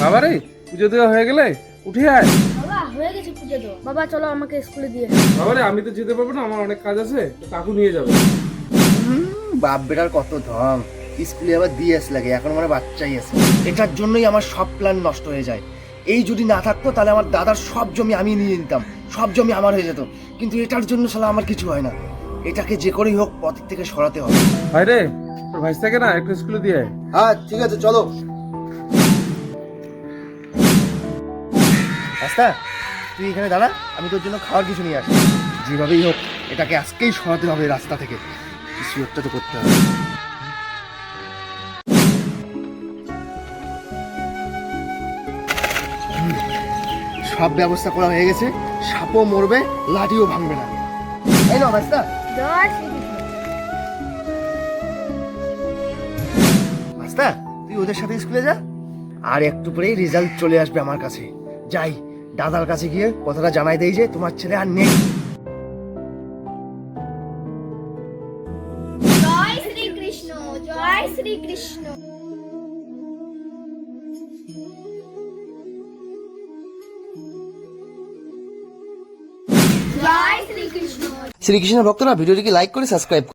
বাবা রে, পুজো দেওয়া হয়ে গেলে উঠে আয়। বাবা হয়ে গেছে পুজো তো। বাবা চলো আমাকে স্কুলে দিয়ে। বাবা রে, আমি তো যেতে পারবো না, আমার অনেক কাজ আছে, কাকু নিয়ে যাবে। বাপ বেটার কত ধম, স্কুলে আবার দিয়ে আস লাগে, এখন আমার বাচ্চাই আছে। এটার জন্যই আমার সব প্ল্যান নষ্ট হয়ে যায়। এই যদি না থাকতো তাহলে আমার দাদার সব জমি আমি নিয়ে নিতাম, সব জমি আমার হয়ে যেত। কিন্তু এটার জন্য শালা আমার কিছু হয় না। এটাকে যে করেই হোক পথ থেকে সরাতে হবে। ভাই রে, তোর ভাইস থাকে না, একটু স্কুলে দিয়ে আয়। হ্যাঁ ঠিক আছে, চলো। রাস্তা, তুই এখানে দাঁড়া, আমি তোর জন্য খাওয়ার কিছু নিয়ে আসি। যেভাবেই হোক এটাকে আজকেই সরাতে হবে রাস্তা থেকে, কিছু একটা তো করতে হবে। সব ব্যবস্থা করা হয়ে গেছে, সাপও মরবে, লাঠিও ভাঙবে না। এই নাও রাস্তা। জয় শ্রীকৃষ্ণ। রাস্তা, তুই ওদের সাথে স্কুলে যা, আর একটু পরেই রেজাল্ট চলে আসবে আমার কাছে। যাই দাদার কাছে গিয়ে কথাটা জানাই দেই যে তোমার ছেলে আর নেই। জয় শ্রীকৃষ্ণ, জয় শ্রীকৃষ্ণ। জয় শ্রীকৃষ্ণ। শ্রীকৃষ্ণ ভক্তরা ভিডিওটিকে লাইক করে সাবস্ক্রাইব